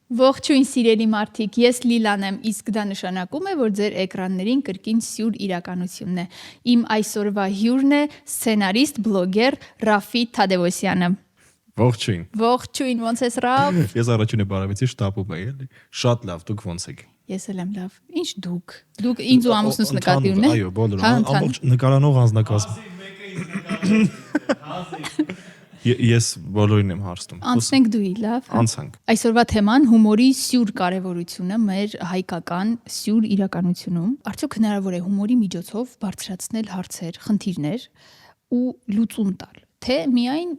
Ողջույն սիրելի մարդիկ, ես Լիլան եմ, իսկ դա նշանակում է, որ ձեր էկրաններին կրկին սյուր իրականությունն է։ Իմ այսօրվա հյուրն է սցենարիստ, բլոգեր Ռաֆի Թադևոսյանը։ Ողջույն։ Ողջույն, ոնց ես Ռաֆ։ Ես առաջին բարևեցի շտապում էի, էլի։ Շատ լավ, դուք ոնց եք։ Ես էլ եմ լավ։ Ինչ դուք։ Դուք ինձ ու ամուսնուս նկատի ունեք։ Այո, բոլորը, ամբողջ նկարանող անձնակազմ։ Ես բոլորին եմ հարցնում։ Անցնենք դուի, լավ։ Անցանք։ Այսօրվա թեման հումորի սյուր կարևորությունը մեր հայկական սյուր իրականությունում։ Արդյոք հնարավոր է հումորի միջոցով բարձրացնել հարցեր, խնդիրներ ու լուծում տալ, թե միայն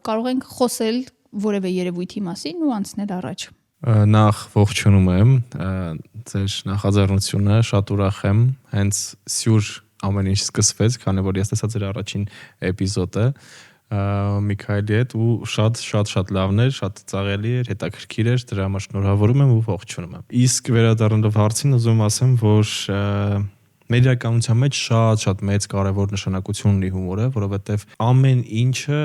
կարող ենք խոսել որևէ երևույթի մասին ու անցնել առաջ։ Նախ ողջունում եմ ձեր նախաձեռնությունը, շատ ուրախ եմ, հենց սյուր ամեն ինչ սկսվեց, քանի որ ես տեսա ձեր առաջին էպիզոդը Միքայելի հետ ու շատ լավն էր, շատ ծաղելի էր, հետաքրքիր էր, դրա համար շնորհավորում եմ ու ողջունում եմ։ Իսկ վերադառնալով հարցին ուզում ասեմ, որ մեր իրականության մեջ շատ մեծ կարևոր նշանակություն ունի հումորը, որովհետև ամեն ինչը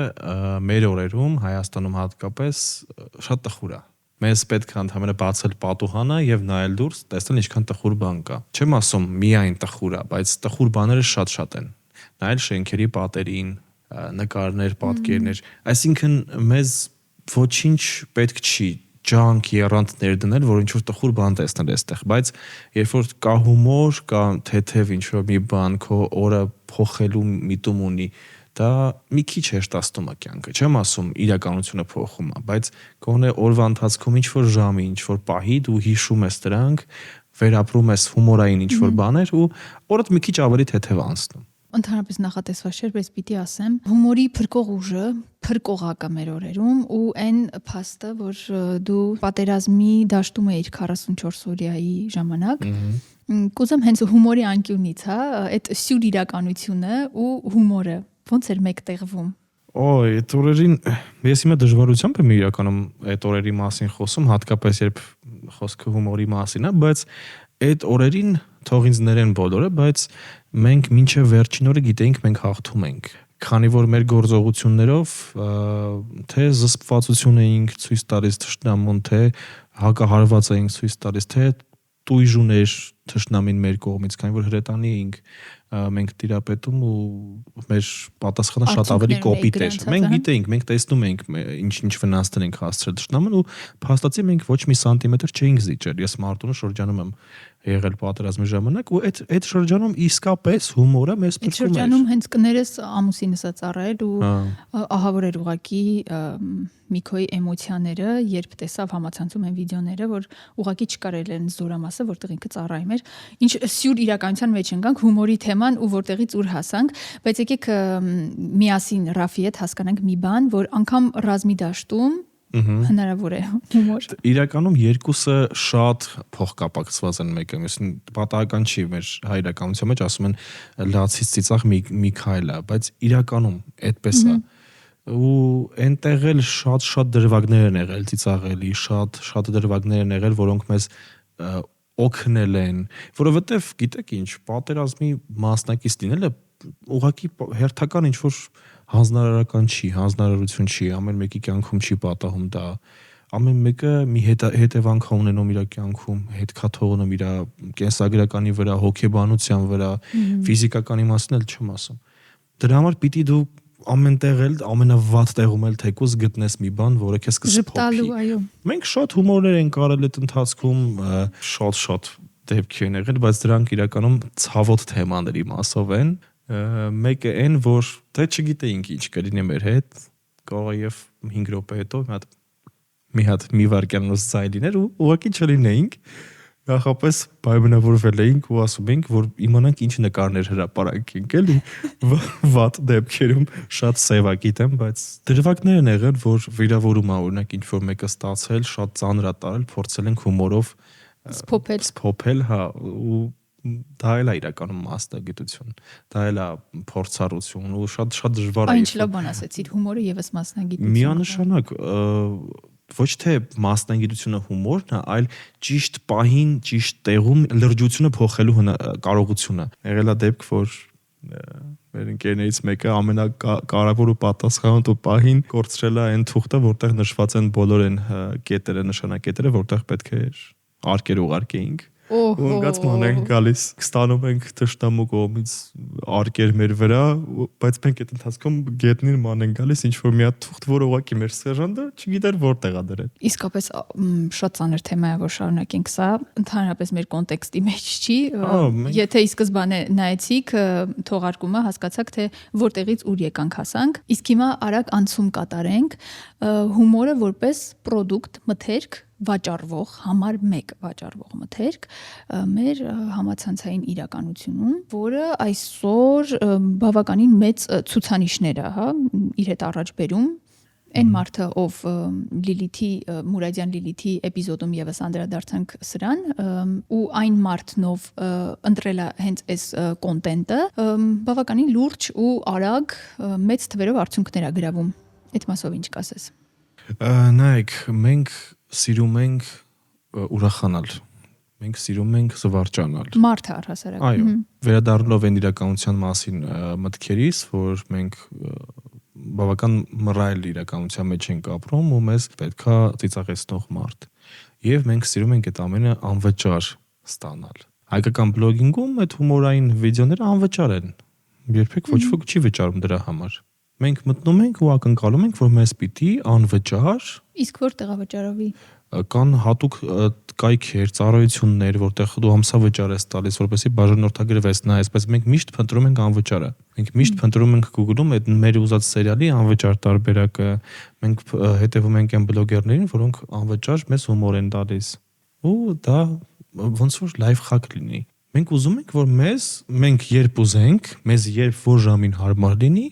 մեր օրերում, Հայաստանում հատկապես, շատ տխուր է։ Մեզ պետք է ընդհանրապես բացել պատուհանը եւ նայել դուրս, տեսնել ինչքան տխուր բան կա։ Չեմ ասում միայն տխուր է, բայց տխուր բաները շատ են։ Նայել շենքերի պատերին, նկարներ, պատկերներ, այսինքն մեզ ոչինչ պետք չի ջանք երանդներ դնել, որ ինչ-որ տխուր բան տեսնել այստեղ, բայց երբ որ կա հումոր, կա թեթև ինչ-որ մի բան, քո օրը փոխելու միտում ունի, դա մի քիչ հեշտացնում է կյանքը։ Չեմ ասում իրականությունը փոխում է, բայց գոնե օրվա ընթացքում ինչ-որ ժամի, ինչ-որ պահի դու հիշում ես դրանք, վերապրում ես հումորային ինչ-որ բաներ ու օրդ մի քիչ ավելի թեթև անցնում։ Ընդհանրապես նախատեսված չէր, բայց պիտի ասեմ, հումորի փրկող ուժը փրկողակ է մեր օրերում ու այն փաստը, որ դու պատերազմի դաշտում էիր 44 օրյայի ժամանակ, կուզեմ հենց հումորի անկյունից, հա, այդ սյուր իրականությունը ու հումորը ոնց էր մեկտեղվում։ Այդ օրերին ես հիմա դժվարությամբ եմ իրականում այդ օրերի մասին խոսում, հատկապես երբ խոսքը հումորի մասին է, բայց այդ օրերին թող ինձ ներեն բոլորը, բայց մենք մինչև վերջին օրը գիտեինք մենք հաղթում ենք, քանի որ մեր գործողություններով թե զսպվածություն էինք ցույց տալիս թշնամուն, թե հակահարված էինք ցույց տալիս, թե տույժ ուներ թշնամին մեր կողմից, քանի որ հրետանի էինք մենք տիրապետում ու մեր պատասխանը շատ ավելի կոպիտ էր։ Մենք գիտեինք, մենք տեսնում էինք ինչ վնասներ ենք հասցրել թշնամուն ու փաստացի մենք ոչ մի սանտիմետր չէինք զիջել։ Ես Մարտունու շրջանում եմ եղել պատերազմի ժամանակ ու այդ շրջանում իսկապես հումորը մեզ փրկում էր։ Այդ շրջանում հենց կներես ամուսինս ծառայել ու ահավոր էր ուղակի Միքոյի էմոցիաները, երբ տեսավ համացանցում են վիդեոները, որ ուղակի չկարել են զորամասը, որտեղ ինքը ծառայում էր։ Ինչ սյուր իրականության մեջ ընկանք հումորի թեման ու որտեղից ուր հասանք, բայց եկեք միասին Ռաֆի հետ հասկանանք մի բան, որ անգամ ռազմի դաշտում հնարավոր է հումոր։ Իրականում երկուսը շատ փոխկապակցված են մեկը մյուսին, պատահական չի մեր հայրականության մեջ ասում են լացից ծիծաղ Միքայելը, բայց իրականում այդպես է։ Ու այնտեղ էլ շատ դրվագներ են եղել ծիծաղելի, շատ դրվագներ են եղել, որոնք մեզ օգնել են, որովհետև գիտեք ինչ, պատերազմի մասնակից լինելը ուղղակի հերթական ինչ-որ հանձնարարական չի, հանձնարարություն չի, ամեն մեկի կյանքում չի պատահում դա, ամեն մեկը մի հետևանք է ունենում իր կյանքում, հետքա թողնում իր կենսագրականի վրա, հոգեբանության վրա, ֆիզիկական իմաստն էլ չեմ ասում։ Դրա համար պիտի դու ամենտեղ էլ ամենավատ տեղում էլ թեկուզ գտնես մի բան, որը քեզ կսփոփի։ Մենք շատ հումորներ ենք արել այդ ընթացքում, շատ դեպքեր են եղել, բայց դրանք իրականում ցավոտ թեմաների մասով են։ Մեկը այն, որ թե չգիտեինք ինչ կլինի մեր հետ, կարող է եւ 5 րոպե հետո մի վայրկյանոց ցայ լիներ ու ուղղակի չլինեինք։ Նախապես պայմանավորվել էինք ու ասում էինք, որ իմանանք ինչ նկարներ հրապարակենք, էլի վատ դեպքերում շատ սևա գիտեմ, բայց դրվագներ են եղել, որ վիրավորում է օրինակ ինչ որ մեկը ստացել, շատ ծանր է տարել, փորձել ենք հումորով սփոփել, հա, ու դա էլ է իրականում մասնագիտություն, դա էլ է փորձառություն ու շատ դժվար է։ Ինչ լավ բան ասացիր, հումորը եւս մասնագիտություն։ Միանշանակ ոչ թե մասնագիտությունը հումորն է, այլ ճիշտ պահին, ճիշտ տեղում լրջությունը փոխելու կարողությունը։ Եղել է դեպք, որ Մեր ընկերներից մեկը ամենակարևոր ու պատասխանատու պահին կորցրել է այն թուղթը, որտեղ նշված են բոլոր այն կետերը, նշանակետերը, որտեղ պետք է արկեր ուղարկեինք։ Ու ընկածման ենք գալիս, ստանում ենք թշնամու կողմից արկեր մեր վրա, բայց մենք այդ ընթացքում գետնին ման ենք գալիս, ինչ որ մի հատ թուղթ, որ ուղղակի մեր սերժանտը չգիտեր որտեղ է դրել։ Իսկապես շատ ծանր թեմա է, որ շարունակենք սա, ընդհանրապես մեր կոնտեքստի մեջ չի։ Եթե ի սկզբանե նայեցիք թողարկումը, հասկացաք, թե որտեղից ուր եկանք հասանք, իսկ հիմա արագ անցում կատարենք հումորը որպես պրոդուկտ, մթերք վաճառվող, համար 1 վաճառվող մթերք մեր համացանցային իրականությունում, որը այսօր բավականին մեծ ցուցանիշներ է, իր հետ առաջ բերում։ Այն մարդը, ով Մուրադյան Լիլիթի էպիզոդում եւս անդրադարձանք սրան, ու այն մարդն, ով ընտրել է հենց այս կոնտենտը, բավականին լուրջ ու արագ մեծ թվերով արդյունքներ է գրավում։ Այդ մասով ինչ կասես։ Նայեք, մենք սիրում ենք ուրախանալ։ Մենք սիրում ենք զվարճանալ։ Մարդը առհասարակ։ Այո, վերադառնալով այն իրականության մասին մտքերից, որ մենք բավական մռայլ իրականության մեջ ենք ապրում ու մեզ պետքա ծիծաղեցնող մարդ։ Եվ մենք սիրում ենք այդ ամենը անվճար ստանալ։ Հայկական բլոգինգում այդ հումորային վիդեոները անվճար են։ Երբեք ոչ ոք չի վճարում դրա համար։ Մենք մտնում ենք ու ակնկալում ենք, որ մեզ պիտի անվճար։ Իսկ որտեղ է վճարովի։ Կան հատուկ կայքեր, ծառայություններ, որտեղ դու ամսավճար ես տալիս, որպեսզի բաժանորդագրվես նայես, բայց մենք միշտ փնտրում ենք անվճարը։ Մենք միշտ փնտրում ենք Google-ում այդ մեր ուզած սերիալի անվճար տարբերակը։ Մենք հետևում ենք այն բլոգերներին, որոնք անվճար մեզ հումոր են տալիս։ Ու դա ոնց որ լայվ խակ լինի։ Մենք ուզում ենք, որ մենք երբ ուզենք, մեզ երբ որ ժամին հարմար լինի,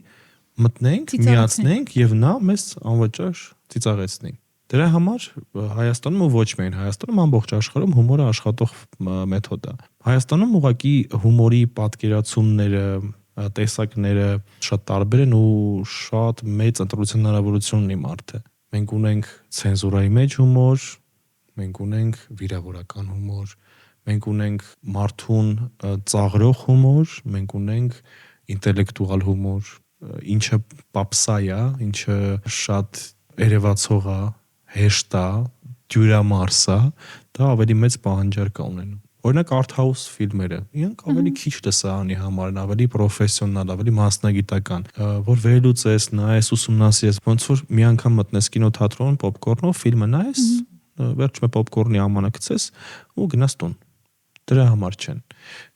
մտնենք, միացնենք եւ նա մեզ անվճար ծիծաղեցնի։ Դրա համար Հայաստանում ու ոչ միայն Հայաստանում, ամբողջ աշխարհում հումորը աշխատող մեթոդ է։ Հայաստանում ուղղակի հումորի պատկերացումները, տեսակները շատ տարբեր են ու շատ մեծ ընտրության հնարավորություն ունի մարդը։ Մենք ունենք ցենզուրայի մեջ հումոր, մենք ունենք վիրավորական հումոր, մենք ունենք մարդուն ծաղրող հումոր, մենք ունենք ինտելեկտուալ հումոր, ինչը պապսա է, ինչը շատ երևացող է, հեշտ է, դյուրամարս է, դա ավելի մեծ պահանջարկ է ունենում։ Օրինակ art-house ֆիլմերը, իրանք ավելի քիչ լսարանի համար են, ավելի պրոֆեսիոնալ, ավելի մասնագիտական, որ վերլուծես, նայես, ուսումնասիրես, ոնց որ մի անգամ մտնես կինոթատրոն, պոպկորնով ֆիլմը նայես, վերջում պոպկորնի ամանը գցես ու գնաս տուն։ Դրա համար չեն։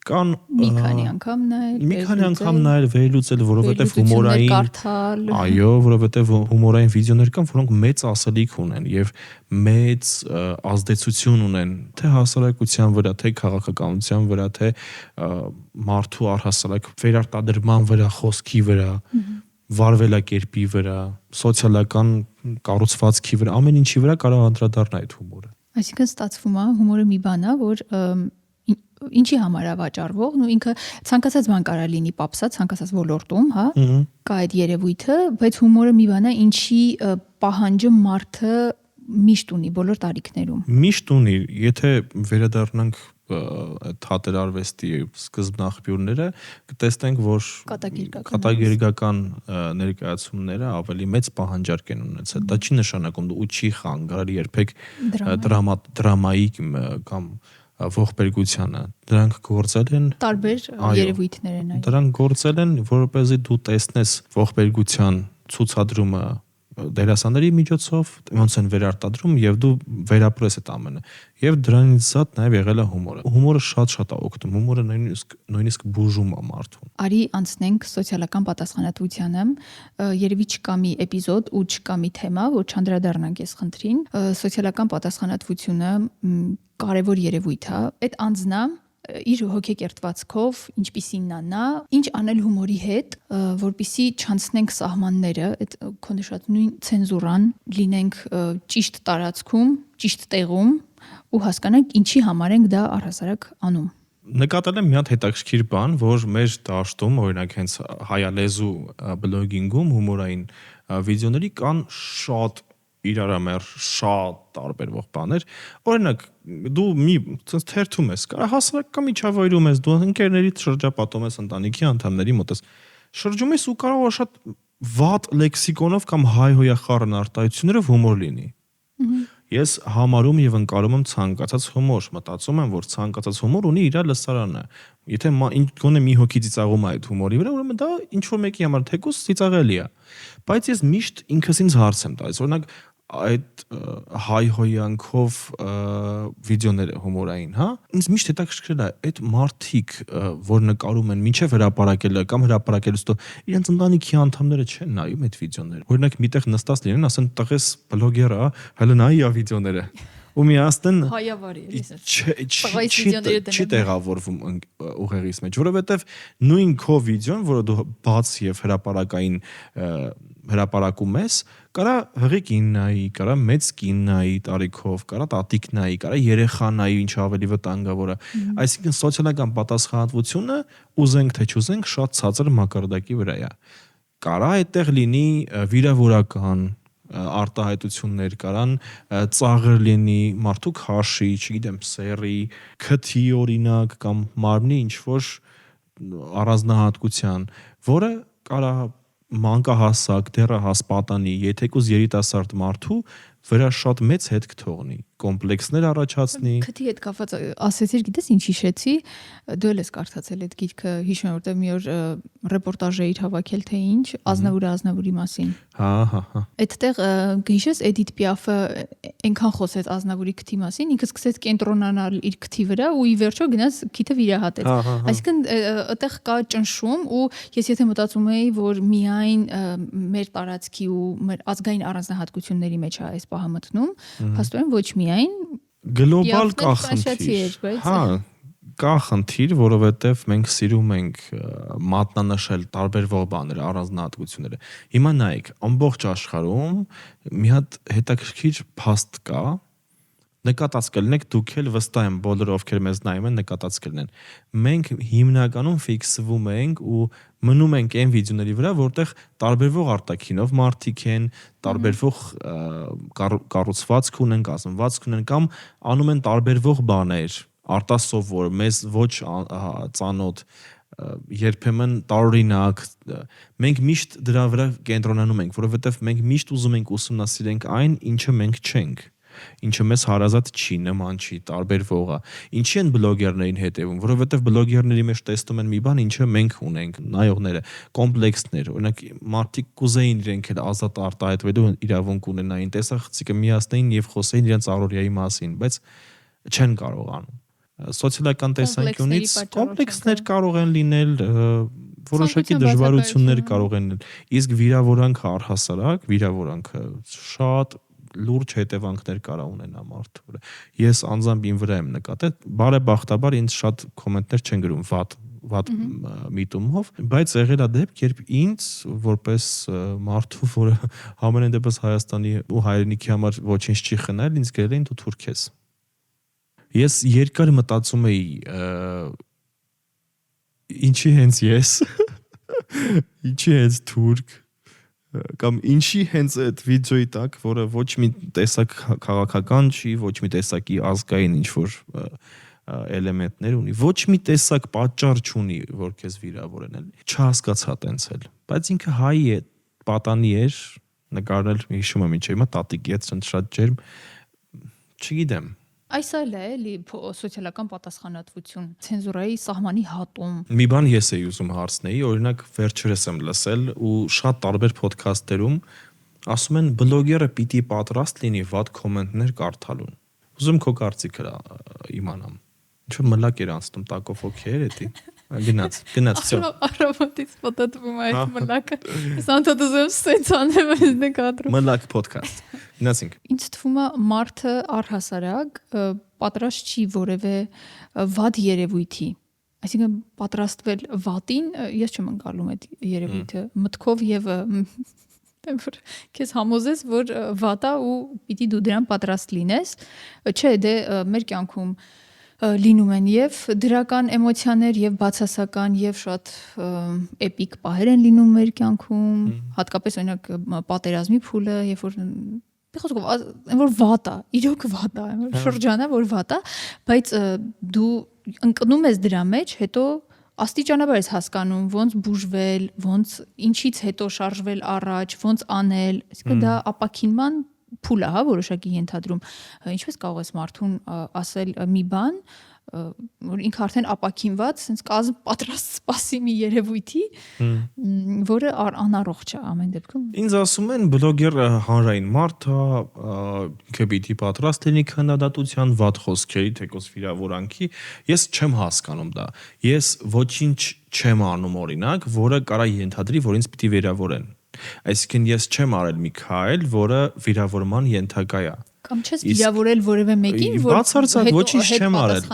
Կան մի քանի անգամ նայել, վերլուծել, որովհետև հումորային, այո, որովհետև հումորային վիդեոներ կան, որոնք մեծ ասելիք ունեն եւ մեծ ազդեցություն ունեն թե հասարակության վրա, թե քաղաքականության վրա, թե մարդու առհասարակ վերարտադրման վրա, խոսքի վրա, վարվելակերպի վրա, սոցիալական կառուցվածքի վրա, ամեն ինչի վրա կարող անդրադառնա այդ հումորը։ Այսինքն ստացվում է հումորը մի բան է, որ ինչի համար է վաճառվող, ու ինքը ցանկացած բան կարա լինի պապսա, ցանկացած ոլորտում, հա, կա այդ երևույթը, բայց հումորը մի բան է, ինչի պահանջը մարդը միշտ ունի բոլոր տարիքներում։ Միշտ ունի, եթե վերադառնանք թատերարվեստի սկզբնաղբյուրները, կտեսնենք, որ կատակերգական ներկայացումները ավելի մեծ պահանջարկ են ունեցել։ Դա չի նշանակում ու չի խանգարել երբեք դրամայի կամ ողբերգությանը։ Դրանք գործել են տարբեր երևույթներ են այն։ Դրանք գործել են, որպեսզի դու տեսնես ողբերգության ցուցադրումը դերասանների միջոցով, ոնց են վերարտադրում եւ դու վերապրես այդ ամենը։ Եվ դրանից զատ նաեւ եղել է հումորը։ Հումորը շատ է օգնում։ Հումորը նույնիսկ բուժում է մարդուն։ Արի անցնենք սոցիալական պատասխանատվությանը։ Երևի չկա մի էպիզոդ ու չկա մի թեմա, որ չանդրադառնանք այս խնդրին։ Սոցիալական պատասխանատվությունը կարևոր երևույթ է։ Այդ անձնա իր հոգեկերտվածքով ինչպիսին նա, ինչ անել հումորի հետ, որպիսի չանցնենք սահմանները, այդ քո նշած նույն ցենզուրան, լինենք ճիշտ տարածքում, ճիշտ տեղում ու հասկանանք ինչի համար ենք դա առհասարակ անում։ Նկատել եմ մի հատ հետաքրքիր բան, որ մեր դաշտում, օրինակ հենց հայալեզու բլոգինգում հումորային վիդեոների կան շատ իրարամեր շատ տարբերվող բաներ։ Օրինակ, դու մի ցած թերթում ես, հասարակական միջավայրում ես, դու ընկերներից շրջապատում ես, ընտանիքի անդամների մոտ ես, շրջում ես ու կարող է շատ վատ լեքսիկոնով կամ հայհոյախառն արտահայտություններով հումոր լինի։ Ես համարում եւ ընկալում եմ ցանկացած հումոր, մտածում եմ, որ ցանկացած հումոր ունի իր լսարանը։ Եթե գոնե մի հոգի ծիծաղում է այդ հումորի վրա, ուրեմն դա ինչ որ մեկի համար թեկուզ ծիծաղելի է։ Բայց ես միշտ ինքս ինձ հարց եմ տալիս, օրինակ այդ հայհոյանքով վիդեոները հումորային, հա, ինձ միշտ հետաքրքրել է այդ մարդիկ, որ նկարում են մինչև հրապարակելը կամ հրապարակելուց հետո իրենց ընտանիքի անդամները չեն նայում այդ վիդեոները։ Օրինակ միտեղ նստած լինեն, ասեն տղես բլոգեր է, հələ նայի է վիդեոները։ Ու միաստեն չի տեղավորվում ուղեղից մեջ, որովհետև նույն քո վիդեոն, որը դու բաց եւ հրապարակում ես, կարա հղի կին նայի, կարա մեծ կին նայի տարիքով, կարա տատիկ նայի, կարա երեխա նայի, ինչ ավելի վտանգավոր է։ Այսինքն սոցիալական պատասխանատվությունը ուզենք թե չուզենք շատ ցածր մակարդակի վրա է։ Կարա այդտեղ լինի վիրավորական արտահայտություններ, կարան ծաղր լինի, մարդու քաշի, չգիտեմ, սերի, քթի օրինակ կամ մարմնի ինչ որ առանձնահատկության, որը կարա մանկահասակ, դեռահաս պատանի, եթեկուզ երիտասարդ մարդու վրա շատ մեծ հետք թողնի, կոմպլեքսներ առաջացնի։ Քթի հետ կապված ասեցիր, գիտես ինչ հիշեցի, դու էլ ես կարդացել այդ գիրքը, հիշում եմ, որտեղ մի օր ռեպորտաժ էիր հավաքել, թե ինչ, Ազնավուրի մասին։ Հա։ Այդտեղ գիշես Էդիթ Պիաֆը այնքան խոսեց Ազնավուրի քթի մասին, ինքը սկսեց կենտրոնանալ իր քթի վրա ու ի վերջո գնաց քիթը վիրահատեց։ Այսինքն այդտեղ կա ճնշում ու ես եթե մտածում էի, որ միայն մեր տարածքի ու մեր ազգային առանձնահատկությունների մեջ է այս պահը մտնում, փաստորեն ոչ միայն գլոբալ կա խնդիր։ Հա, կա խնդիր, որովհետև մենք սիրում ենք մատնանշել տարբերվող բաները, առանձնահատկությունները։ Հիմա նայեք, ամբողջ աշխարհում մի հատ հետաքրքիր փաստ կա, նկատած կլինեք, դուք էլ վստահ եմ բոլորը ովքեր մեզ նայում են նկատած կլինեն։ Մենք հիմնականում ֆիքսվում ենք ու մնում ենք այն վիդեոների վրա, որտեղ տարբերվող արտաքինով մարդիկ են, տարբերվող կառուցվածք ունեն, կազմվածք ունեն կամ անում են տարբերվող բաներ, արտասովոր, մեզ ոչ ծանոթ, երբեմն տարօրինակ։ Մենք միշտ դրա վրա կենտրոնանում ենք, որովհետև մենք միշտ ուզում ենք ուսումնասիրենք այն, ինչը մենք չենք, ինչը մեզ հարազատ չի, նման չի, տարբերվող է։ Ինչի են բլոգերներին հետևում, որովհետև բլոգերների մեջ տեսնում են մի բան, ինչը մենք ունենք, նայողները, կոմպլեքսներ, օրինակ մարդիկ կուզեին իրենք էլ ազատ արտահայտվելու իրավունք ունենային, տեսախցիկը միացնեին եւ խոսեին իրենց առօրյայի մասին, բայց չեն կարողանում։ Սոցիալական տեսանկյունից կոմպլեքսներ կարող են լինել, որոշակի դժվարություններ կարող են լինել, իսկ վիրավորանքը առհասարակ, վիրավորանքը շատ լուրջ հետևանքներ կարա ունենա մարդու վրա։ Ես անձամբ իմ վրա եմ նկատել, բարեբախտաբար ինձ շատ կոմենտներ չեն գրում վատ միտումով, բայց եղել է դեպք, երբ ինձ որպես մարդու, որը համենայն դեպս Հայաստանի ու հայրենիքի համար ոչինչ չի խնայել, ինձ գրել էին դու թուրք ես։ Ես երկար մտածում էի ինչի հենց ես, ինչի հենց թուրք կամ ինչի հենց այդ վիդեոյի տակ, որը ոչ մի տեսակ քաղաքական չի, ոչ մի տեսակի ազգային ինչ-որ էլեմենտներ ունի, ոչ մի տեսակ պատճառ չունի, որ քեզ վիրավորեն էլ, չհասկացա տենց էլ, բայց ինքը հայ է, պատանի էր, նկարել հիշում եմ ինչ է, հիմա տատիկի հետ շատ ջերմ, չգիտեմ։ Այս էլ է էլի սոցիալական պատասխանատվություն, ցենզուրայի սահմանի հատում։ Մի բան ես էի ուզում հարցնեի, օրինակ վերջերս եմ լսել ու շատ տարբեր ոդքասթերում ասում են բլոգերը պիտի պատրաստ լինի վատ կոմենտներ կարդալուն։ Ուզում քո կարծիքը իմանամ։ Ինչ-որ մլակ էր անցնում տակով օքեյ էդի։ Գնաց, всё։ Առավոտից պատտվում է այդ մլակը։ Ես անդադում սենց անեմ այս նկատում։ Մլակ ոդքասթ։ Գնացինք։ Ինձ թվում է մարդը առհասարակ պատրաստ չի որևէ վատ երևույթի։ Այսինքն պատրաստվել վատին, ես չեմ ընկալում այդ երևույթը մտքով եւ որ քեզ համոզես, որ վատ է ու պիտի դու դրան պատրաստ լինես։ Չէ, դե մեր կյանքում լինում են եւ դրական էմոցիաներ եւ բացասական եւ շատ էպիկ պահեր են լինում մեր կյանքում, հատկապես օրինակ պատերազմի փուլը, երբ որ Բիխոսկով այն որ վատ է, իրոք վատ է, շրջանը որ վատ է, բայց դու ընկնում ես դրա մեջ, հետո աստիճանաբար ես հասկանում ոնց բուժվել, ոնց ինչից հետո շարժվել առաջ, ոնց անել, այսինքն դա ապակինման փուլ է, հա, որոշակի ենթադրում։ Ինչպես կարող ես մարդուն ասել մի բան, որ ինքը արդեն ապակինված, sense կազմ պատրաստ սպասի մի երևույթի, որը անառողջ է ամեն դեպքում։ Ինձ ասում են բլոգերը հանրային մարդ է, ինքը պիտի պատրաստ լինի քննադատության վատ խոսքերի, թեկոս վիրավորանքի, ես չեմ հասկանում դա։ Ես ոչինչ չեմ անում օրինակ, որը կարա ենթադրի, որ ինձ պիտի վիրավորեն։ Այսինքն ես չեմ արել մի քայլ, որը վիրավորման ենթակա է։ Կամ չես վիրավորել որևէ մեկին, որ բացարձակ ոչինչ չեմ արել։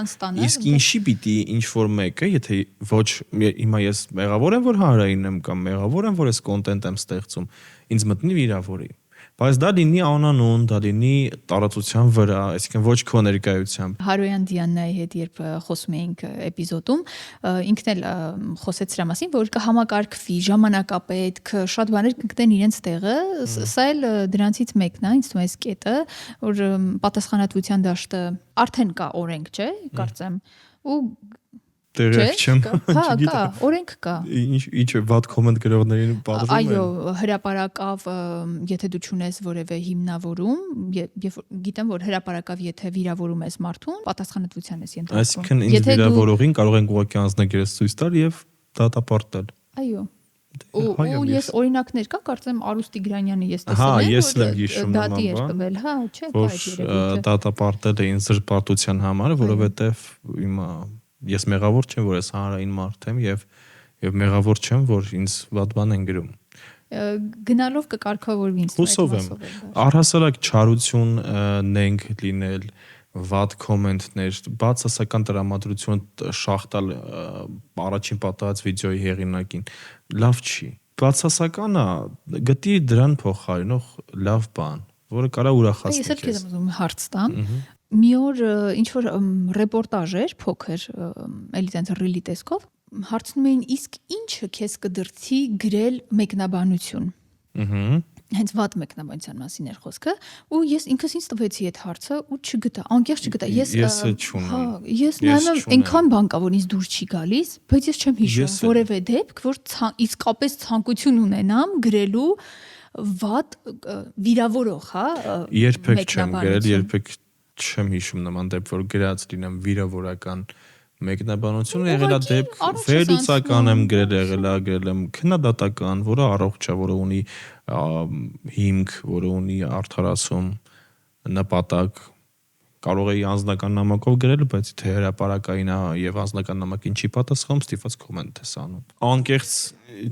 Իսկ ինչի պիտի ինչ որ մեկը, եթե ոչ հիմա ես մեղավոր եմ, որ հանրային եմ կամ մեղավոր եմ, որ ես կոնտենտ եմ ստեղծում, ինձ մտնի վիրավորի։ Բայց դա լինի անանուն, դա լինի տարածության վրա, այսինքն ոչ քո ներկայությամբ։ Հարոյան Դիանայի հետ երբ խոսում էինք էպիզոդում, ինքն էլ խոսեց դրա մասին, որ կհամակարգվի ժամանակապետք, շատ բաներ կգտնեն իրենց տեղը, սա էլ դրանցից մեկն է, ինձ թվում է այս կետը, որ պատասխանատվության դաշտը արդեն կա օրենք, չէ՞, կարծեմ, ու Դերեք չեմ։ Հա, կա, օրենք կա։ Ինչ է վատ կոմենտ գրողներին պատժում են։ Այո, հրապարակավ, եթե դու չունես որևէ հիմնավորում, գիտեմ, որ հրապարակավ, եթե վիրավորում ես մարդուն, պատասխանատվության ես ենթարկվում։ Այսինքն ինձ վիրավորողին կարող են ուղղակի անձնագիրս ցույց տալ եւ դատապարտել։ Այո։ Ու ես օրինակներ կա, կարծեմ Արուս Տիգրանյանի ես տեսել եմ, որ դատի էր տվել, հա, չէ՞, կա այդ երևույթը։ Դատապարտել էին զրպարտության համար, որովհետեւ հիմա ես մեղավոր չեմ, որ ես հանրային մարդ եմ եւ մեղավոր չեմ, որ ինձ վատ բան են գրում։ Գնալով կկարգավորվի ինձ։ Հուսով եմ։ Առհասարակ չարություն նենք լինել, վատ կոմենտներ, բացասական տրամադրություն շախտալ առաջին պատահած վիդեոյի հեղինակին, լավ չի։ Բացասականը գտի դրան փոխարինող լավ բան, որը կարա ուրախացնի։ Ես էլ քեզ ուզում հարց տամ։ Մի օր ինչ որ ռեպորտաժ էր փոքր, էլի տենց ռիլի տեսքով, հարցնում էին իսկ ինչը քեզ կդրցի գրել մեկնաբանություն։ Հենց վատ մեկնաբանության մասին էր խոսքը, ու ես ինքս ինձ տվեցի այդ հարցը ու չգտա, անկեղծ չգտա։ Ես չունեմ։ Ես նայում այնքան բան կա, որ ինձ դուր չի գալիս, բայց ես չեմ հիշում որևէ դեպք, որ իսկապես ցանկություն ունենամ գրելու վատ վիրավորող, հա։ Երբեք չեմ գրել, երբեք չեմ հիշում նման դեպք, որ գրած լինեմ վիրավորական մեկնաբանությունը, եղել է դեպք վերլուծական եմ գրել, գրել եմ քննադատական, որը առողջ է, որը ունի հիմք, որը ունի արդարացում, նպատակ, կարող էի անձնական նամակով գրել, բայց թե հրապարակային է եւ անձնական նամակին չի պատասխանում, ստիպված կոմենտ ես անում։ Անկեղծ,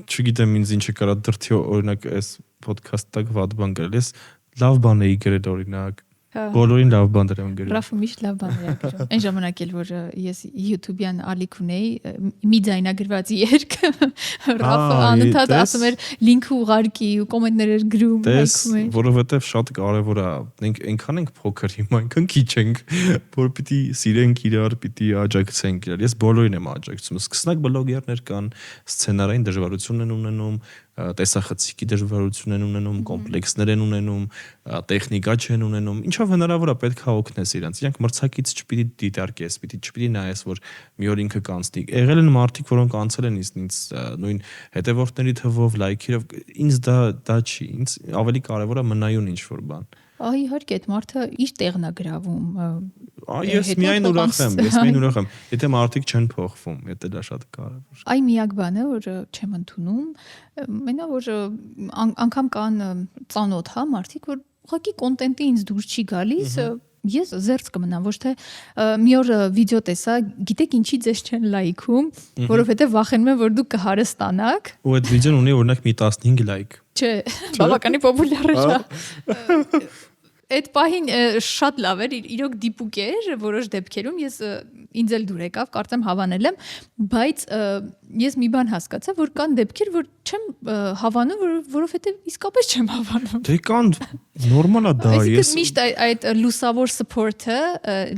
չգիտեմ ինձ ինչը կարա դրթի օրինակ այս ոդքասթը վատ բան գրել, ես լավ բան էի գրել օրինակ Բոլորին լավ բաներ եմ գրում։ Ռաֆը միշտ լավ բաներ է գրում։ Այն ժամանակ էլ որ ես YouTube-յան ալիք ունեի, մի ձայնագրված երգ, Ռաֆը անընդհատ ասում էր լինքը ուղարկի ու կոմենտներ էր գրում, լայքում էր։ Որովհետև շատ կարևոր է, այնքան ենք փոքր հիմա, այնքան քիչ ենք, որ պիտի սիրենք իրար, պիտի աջակցենք իրար։ Ես բոլորին եմ աջակցում։ Սկսնակ բլոգերներ կան, սցենարային դժվարություն են ունենում, տեսախցիկի դժվարություն են ունենում, կոմպլեքսներ են ունենում, տեխնիկա չեն ունենում, ինչով հնարավոր է պետք է օգնես իրենց։ Իրանք մրցակից չպիտի դիտարկես, չպիտի նայես, որ մի օր ինքը կանցնի։ Եղել են մարդիկ, որոնք անցել են ինձ նույն հետևորդների թվով, լայքերով, ինձ դա չի, ինձ ավելի կարևոր է մնայուն ինչ-որ բան։ Այ իհարկե, այդ մարդը իր տեղն է գրավում։ Ես միայն ուրախ եմ, եթե մարդիկ չեն փոխվում, եթե դա շատ կարևոր։ Այ միակ բանը, որ չեմ ընդունում, մենա որ անգամ կան ծանոթ, հա, մարդիկ, որ ուղղակի կոնտենտը ինձ դուր չի գալիս, ես զերծ կմնամ, ոչ թե մի օր վիդեո տեսա, գիտեք ինչի ձեզ չեն լայքում, որովհետև վախենում եմ, որ դուք կհարստանաք։ Ու այդ վիդեոն ունի օրինակ մի 15 լայք։ Չէ, բավականին պոպուլյար է։ Այդ պահին շատ լավ էր, իրոք դիպուկ էր որոշ դեպքերում, ինձ էլ դուր եկավ, կարծեմ հավանել եմ, բայց ես մի բան հասկացա, որ կան դեպքեր, որ չեմ հավանում, որովհետև իսկապես չեմ հավանում։ Դե կան, նորմալ է դա, ես միշտ այդ լուսավոր support-ը,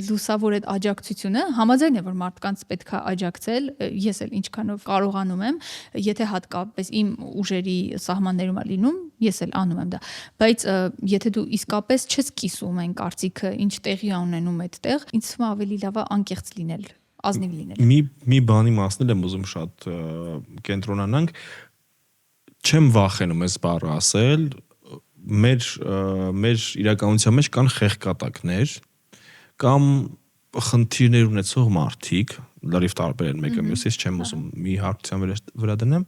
լուսավոր այդ աջակցությունը համաձայն է, որ մարդկանց պետք է աջակցել, ես էլ ինչքանով կարողանում եմ, եթե հատկապես իմ ուժերի սահմաններում է լինում, ես էլ անում եմ դա, բայց եթե դու իսկապես չես կիսում այն կարծիքը, ինչ տեղի է ունենում այդտեղ, ինձ թվում է ավելի լավ է անկեղծ լինել ազնիվ լինել։ Մի բանի մասն եմ ուզում շատ կենտրոնանանք, չեմ վախենում այս բառը ասել, մեր իրականության մեջ կան խեղկատակներ կամ խնդիրներ ունեցող մարդիկ, լրիվ տարբեր են մեկը մյուսից, չեմ ուզում մի հարթության վրա դնեմ,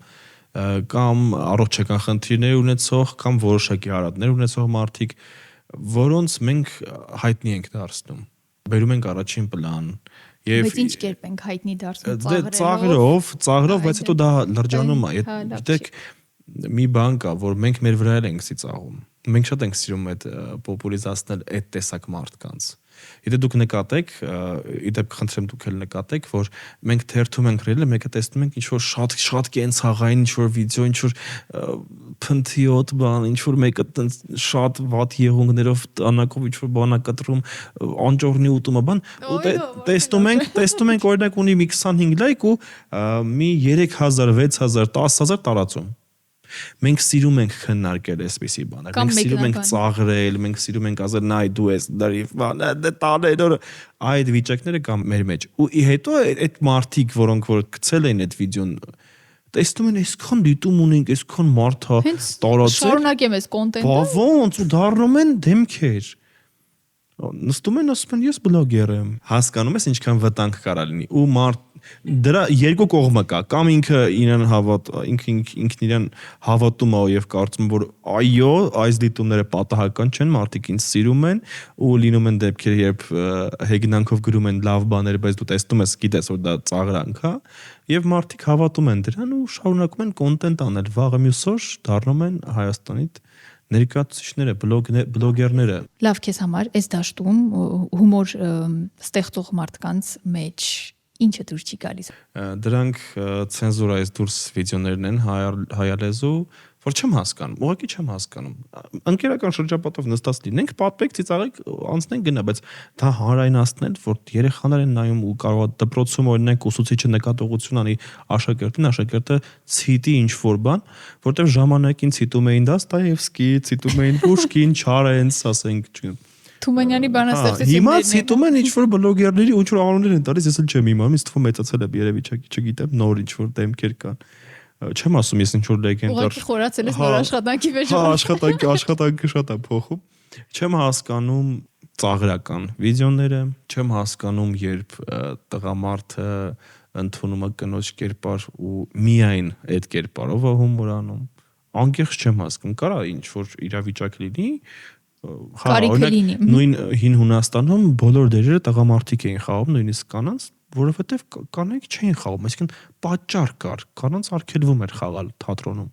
կամ առողջական խնդիրներ ունեցող կամ որոշակի հարատներ ունեցող մարդիկ, որոնց մենք հայտնի ենք դարձնում, բերում ենք առաջին պլան, Բայց ինչ կերպ ենք հայտնի դարձնում, ծաղրով, բայց հետո դա լրջանում է, գիտեք, մի բան կա, որ մենք մեր վրա ենք ծիծաղում, մենք շատ ենք սիրում այդ պոպուլիզացնել այդ տեսակ մարդկանց։ Եթե դուք նկատեք, իդեպ խնդրեմ դուք էլ նկատեք, որ մենք թերթում ենք ռելը, մեկը տեսնում ենք ինչ-որ շատ կենցաղային, ինչ-որ վիդեո, ինչ-որ փնթիոտ բան, ինչ-որ մեկը շատ վատ եղունգներով տանակով ինչ-որ բան կտրում, անճոռնի ուտումը բան, ու տեսնում ենք օրինակ ունի մի 25 լայք ու մի 3000, 6000, 10000 տարածում։ Մենք սիրում ենք քննարկել այսպիսի բաներ, մենք սիրում ենք ծաղրել, մենք սիրում ենք ասել նայ դու ես դրիվ բան, դե տաներորը այդ վիճակները կան մեր մեջ։ Ու հետո այդ մարդիկ, որոնք որ գցել են այդ վիդեոն, տեսնում են այսքան դիտում ունենք, այսքան մարդա տարածել։ Շարունակեմ այս կոնտենտը։ Բա ոնց ու դառնում են դեմքեր։ Նստում են ասում են ես բլոգեր եմ։ Հասկանում ես ինչքան վտանգ կարա լինի։ Ու դրա երկու կողմը կա, կամ ինքն իրեն հավատում է եւ կարծում որ այո, այս դիտումները պատահական չեն, մարդիկ ինձ սիրում են ու լինում են դեպքեր, երբ հեգնանքով գրում են լավ բաներ, բայց դու տեսնում ես, գիտես որ դա ծաղրանք է, եւ մարդիկ հավատում են դրան ու շարունակում են կոնտենտ անել, վաղը մյուս օր դառնում են Հայաստանի ներկայացուցիչները, բլոգերները։ Լավ, քեզ համար այս դաշտում հումոր ստեղծող մարդկանց մեջ ինչը դուրս չի գալիս։ Դրանք ցենզուրայից դուրս վիդեոներն են հայալեզու, որ չեմ հասկանում, ուղղակի չեմ հասկանում։ Ընկերական շրջապատով նստած լինենք, պատմեք, ծիծաղեք, անցնենք գնա, բայց դա հանրայնացնել, որ երեխաներ են նայում ու կարող է դպրոցում օրինակ ուսուցիչը նկատողություն անի աշակերտը ցիտի ինչ որ բան, որտեղ ժամանակին ցիտում էին Դաստոևսկի, ցիտում էին Պուշկին, Չարենց, ասենք, Թումանյանի բանաստեղծություններն։ Հիմա ցիտում են ինչ-որ բլոգերների ու ինչ-որ անուններ են տալիս, ես էլ չեմ իմանում, ինձ թվում մեծացել եմ երևի, չգիտեմ, նոր ինչ-որ դեմքեր կան։ Չեմ ասում ես ինչ-որ լեգենդար։ Ուղղակի խորացել ես նոր աշխատանքի մեջ։ Աշխատանքը շատ է փոխում։ Չեմ հասկանում ծաղրական վիդեոները, չեմ հասկանում, երբ տղամարդը ընդունում է կնոջ կերպար ու միայն այդ կերպարով է հումոր անում։ Անկեղծ չեմ հասկանում, կարա ինչ-որ իրավիճակ լինի, նույն հին Հունաստանում բոլոր դերերը տղամարդիկ էին խաղում, նույնիսկ կանանց, որովհետև կանայք չէին խաղում, այսինքն պատճառ կար, կանանց արգելվում էր խաղալ թատրոնում։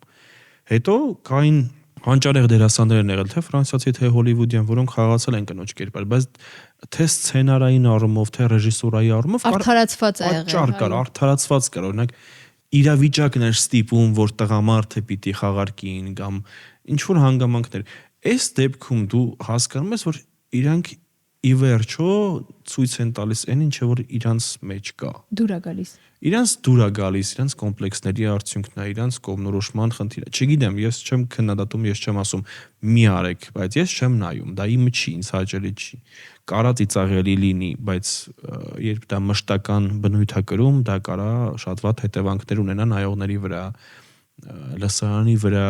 Հետո կային հանճարեղ դերասաններ են եղել, թե ֆրանսիացի, թե հոլիվուդյան, որոնք խաղացել են կնոջ կերպար, բայց թե սցենարային առումով, թե ռեժիսուրայի առումով արդարացված է եղել։ Պատճառ կար, արդարացված կար, օրինակ իրավիճակն էր ստիպում, որ տղամարդը պիտի խաղարկին կամ ինչ որ հանգամանքներ։ Այս դեպքում դու հասկանում ես, որ իրանք ի վերջո ցույց են տալիս այն ինչը որ իրանց մեջ կա։ Դուր է գալիս։ Իրանց դուր է գալիս, իրանց կոմպլեքսների արդյունքն է, իրանց կողմնորոշման խնդիրը։ Չգիտեմ, ես չեմ քննադատում, ես չեմ ասում մի արեք, բայց ես չեմ նայում, դա իմը չի, ինձ հաճելի չի։ Կարա ծիծաղելի լինի, բայց երբ դա մշտական բնույթ է կրում, դա կարա շատ վատ հետևանքներ ունենա նայողների վրա, լսարանի վրա,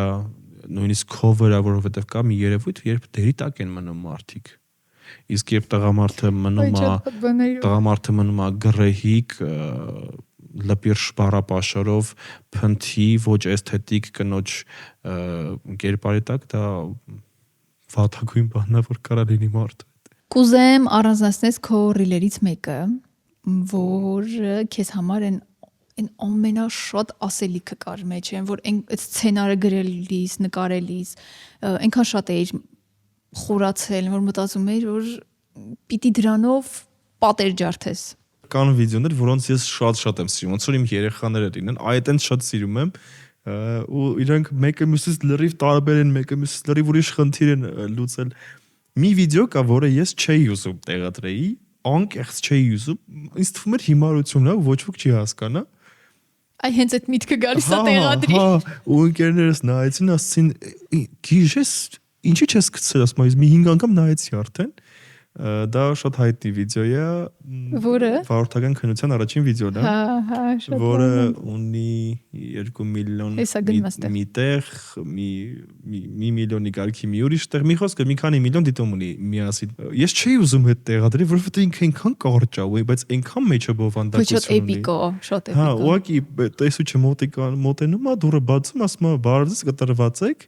նույնիսկ քո վրա, որովհետև կա մի երևույթ, երբ դերի տակ են մնում մարդիկ։ Իսկ երբ տղամարդը մնում է գրեհիկ, լպիրշ բառապաշարով, փնթի, ոչ էսթետիկ կնոջ կերպարի տակ, դա վատագույն բանն է, որ կարա լինի մարդը։ Կուզեմ առանձնացնես քո ռիլերից մեկը, որ քեզ համար են ամենաշատ ասելիքը կար մեջ են, որ այդ սցենարը գրելիս, նկարելիս, այնքան շատ էիր խորացել, որ մտածում էիր, որ պիտի դրանով պատեր ջարդես։ Կան վիդեոներ, որոնց ես շատ եմ սիրում, ոնց որ իմ երեխաները լինեն, այդտենց շատ սիրում եմ, ու իրանք մեկը մյուսից լրիվ տարբեր են, մեկը մյուսից լրիվ ուրիշ խնդիր են լուծել։ Մի վիդեո կա, որը ես չէի ուզում տեղադրեի, անկեղծ չէի ուզում, ինձ թվում էր հիմարություն է, ոչ ոք չի հասկանա։ Այ հենց այդ միտքը գալիս է տեղադրի։ Ու ընկերներս նայեցին, ասեցին՝ «Գիժես, ինչի՞ չես գցել», ասում եմ, մի 5 անգամ նայեցի արդեն։ Դա շատ հայտնի վիդեո է, որը վարորդական քննության առաջին վիդեոն է, շատ որը ունի 2 միլիոն մի տեղ, մի միլիոնի կարգի մի ուրիշ տեղ, մի խոսքը մի քանի միլիոն դիտում ունի միասին։ Ես չէի ուզում այդ տեղադրել, որովհետեւ ինքը այնքան կարճ է, բայց այնքան մեջը բովանդակություն ունի։ Շատ էպիկ։ Հա, ուղղակի տեսուչը մոտենում է, դուրը բացում, ասում է բարզես կտրված եք։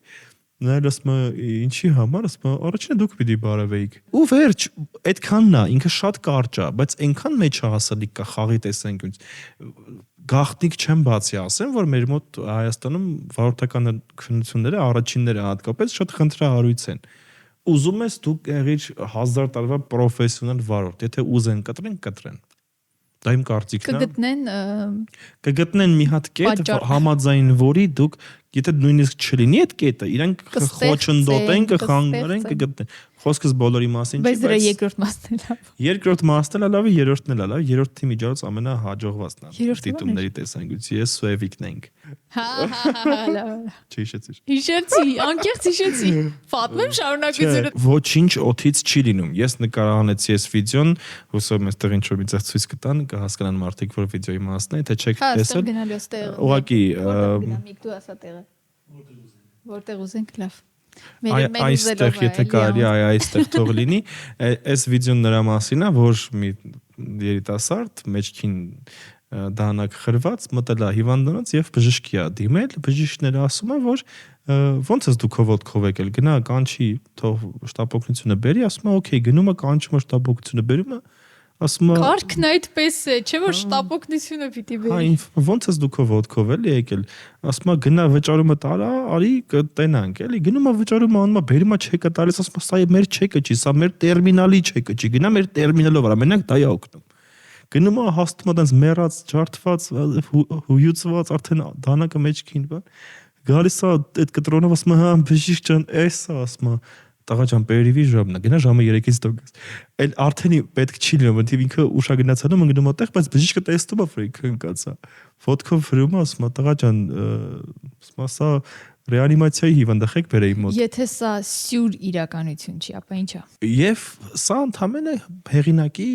Նայել ասում ինչի համար, ասում առաջինը դուք պիտի բարևեիք։ Ու վերջ, այդքանն է, ինքը շատ կարճ է, բայց այնքան մեջահասարlik կա խաղի տեսանկյունից։ Գաղտնիք չեմ բացի ասեմ, որ մեր մոտ Հայաստանում վարորդական քննությունները առաջինները հատկապես շատ խնդրահարույց են։ Ուզում ես դուք եղիր 1000 տարվա պրոֆեսիոնալ վարորդ, եթե ուզեն կտրեն։ Դա իմ կարծիքն է։ Կգտնեն մի հատ կետ, համաձայն որի դուք եթե նույնիսկ չլինի այդ կետը, իրանք խոչընդոտեն, կխանգարեն, կգտնեն։ Խոսքս բոլորի մասին չի, բայց դրա երկրորդ մասն է լավ։ Երկրորդ մասն է լավ, երրորդն է լավ, երրորդի միջոցով ամենահաջողվածն է։ Դիտումների տեսանկյունից ես Սուևիկն ենք։ Հա, Չհիշեցիր։ Հիշեցի, անկեղծ հիշեցի։ Պատմեմ շարունակությունը։ Ոչինչ օթից չի լինում։ Ես նկարահանեցի այս վիդեոն, հուսով եմ այստեղ ինչ-որ մի ձև ցույց կտան, կհասկանան մարդիկ, որ վիդեոյի մասն է, թե չեք տեսել։ Ուղղակի դու ասա տեղը։ Որտեղ ուզենք լավ։ Այստեղ եթե կարելի է այստեղ թող լինի, այս վիդեոն նրա մասին է, որ մի երիտասարդ մեջքին դանակ խրված մտել է հիվանդանոց եւ բժշկի է դիմել, բժիշկն ասում է, որ ոնց ես դու քո ոտքով եկել, գնա կանչի, թող շտապօգնությունը բերի, ասում է, օքեյ, գնում է կանչում է շտապօգնությունը բերում է, ասում է Կարգն այդպես է, չէ՞ որ շտապօգնությունը պիտի բերի։ Հա, ոնց ես դու քո ոտքով էլի եկել, ասում է գնա վճարումը տարա, արի կտենանք, էլի գնում է վճարումը անում է, բերում է չեկը տալիս, ասում է սա մեր չեկը չի, սա մեր տերմինալի չեկը չի, գնա մեր տերմինալով արա, մենակ դա է օգնում։ Գնում է հաստում է տենց մեռած, ջարդված, հույուցված, արդեն դանակը մեջքին, բան։ Գալիս է այդ կտրոնով ասում է, հա, բժիշկ ջան, էս է, ասում է, տղա ջան, պերիվի ժամն է, գնա ժամը 3-ից տոկես։ Էլ արդեն պետք չի լինում, որտեղ ինքը ուշագնացանում ընկնում է տեղ, բայց բժիշկը տեսնում է, որ ինքը ընկած է։ Ոտքով վրում է, ասում է, տղա ջան, ասում է, սա ռեանիմացիայի հիվանդախեք բերեի մոտ։ Եթե սա սյուր իրականություն չի, ապա ի՞նչ է։ Եվ սա ընդհանրապես հեղինակի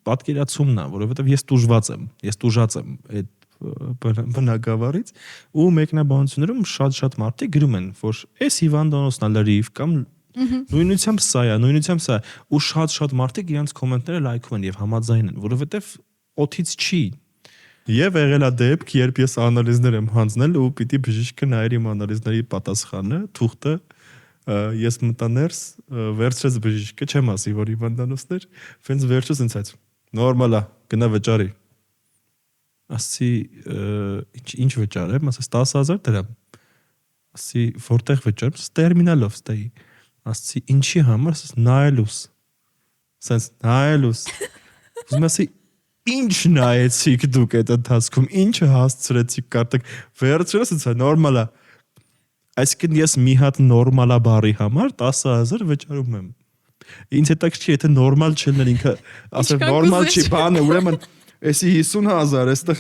պատկերացումն է, որովհետև ես տուժած եմ այդ բնակավարից ու մեկնաբանություններում շատ մարդիկ գրում են, որ այս հիվանդանոցն է լրիվ կամ նույնությամբ սա է, ու շատ մարդիկ իրենց կոմենտները լայքում են եւ համաձայն են, որովհետև օթից չի։ Եվ եղել է դեպք, երբ ես անալիզներ եմ հանձնել ու պիտի բժիշկը նայեր իմ անալիզների պատասխանը, թուղթը, ես մտա ներս, վերցրեց բժիշկը, չեմ ասի, որ հիվանդանոցներ, ֆենց վերջս ինձ այց։ Նորմալ է, գնա վճարի։ Ասի, ինչ վճարեմ, ասես 10,000 դրամ։ Ասի, որտեղ վճարեմ, ասես տերմինալով ստեի։ Ասի, ինչի համար, ասես նայելուս։ Ասես նայելուս։ Ուզում ասի, ինչ նայեցիք դուք այդ ընթացքում, ինչը հասցրեցիք կարտեք, վերցրես ինձ նորմալ է։ Այսինքն ես մի հատ նորմալա բարի համար 10,000 վճարում եմ։ Ինձ հետաքրքիր է, եթե նորմալ չլիներ ինքը, ասել նորմալ չի, բան է, ուրեմն էսի 50,000, այստեղ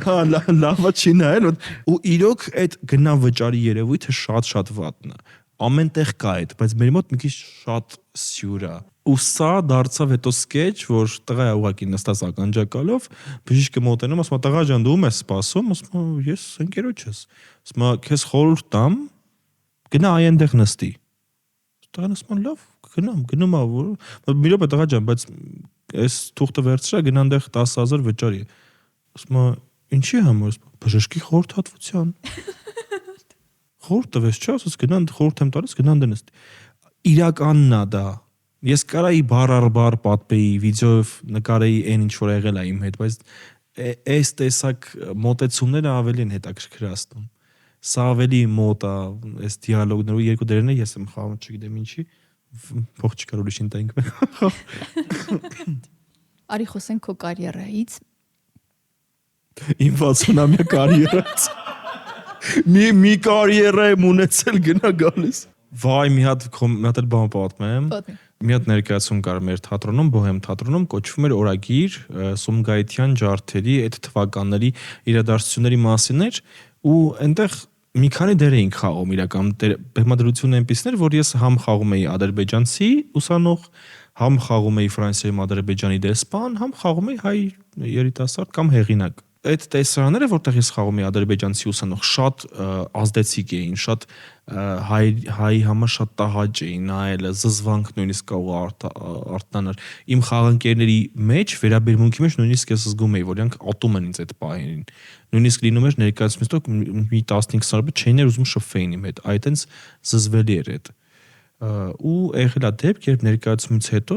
հա լավա չի նայել, ու իրոք այդ գնա վճարի երևույթը շատ վատն է։ Ամեն տեղ կա այդ, բայց մեր մոտ մի քիչ շատ սյուր է։ Ու սա դարձավ հետո սկեչ, որ տղա է ուղակի նստած ականջակալով, բժիշկը մոտենում, ասում է, տղա ջան, դու ում ես սպասում, ասում է, ես ընկերոջս։ Ասում է, քեզ խորհուրդ տամ, գնա այնտեղ նստի։ Տղան ասում է, լավ, գնում է, մի րոպե տղա ջան, բայց այս թուղթը վերցրա, գնա այնտեղ 10,000 վճարի։ Ասում է, ինչի համար, բժշկի խորհրդատվության։ Խորհուրդ տվես, չէ՞, ասես գնա խորհուրդ եմ տալիս, գնա այնտեղ նստի։ Իրականն է դա։ Ես կարայի բառ առ բառ պատմեի, վիդեոյով նկարեի այն ինչ որ եղել է իմ հետ, բայց այս տեսակ մոտեցումները ավելի են հետաքրքրացնում։ Սա ավելի մոտ է, այս դիալոգներով երկու դերերն ես եմ խաղում, չգիտեմ ինչի, փող չկար ուրիշին տանք։ Արի խոսենք քո կարիերայից։ Իմ 60-ամյա կարիերայից։ Մի կարիերա եմ ունեցել գնա գալիս։ Վայ, մի հատ էլ բան պատմեմ։ Մի հատ ներկայացում կար մեր թատրոնում, Բոհեմ թատրոնում, կոչվում էր Օրագիր, Սումգայիթյան ջարդերի այդ թվականների իրադարձությունների մասին էր, ու այնտեղ մի քանի դեր էինք խաղում իրական բեմադրությունը այնպիսներ, որ ես համ խաղում էի ադրբեջանցի ուսանող, Համ խաղում էի Ֆրանսիայում Ադրբեջանի դեսպան, համ խաղում էի հայ երիտասարդ կամ հեղինակ։ Այդ տեսարանները, որտեղ ես խաղում էի ադրբեջանցի ուսանող, շատ ազդեցիկ էին, շատ հայ համար շատ տհաճ էին նայելը, զզվանք նույնիսկ կարող արտանար։ Իմ խաղանկերների մեջ վերաբերմունքի մեջ նույնիսկ ես զգում էի, որ իրանք ատում են ինձ այդ պահերին։ Նույնիսկ լինում էր ներկայացումից հետո մի 15-20 րոպե չէին ուզում շփվեին իմ հետ, այդտենց զզվելի էր այդ։ Ու եղել է դեպք, երբ ներկայացումից հետո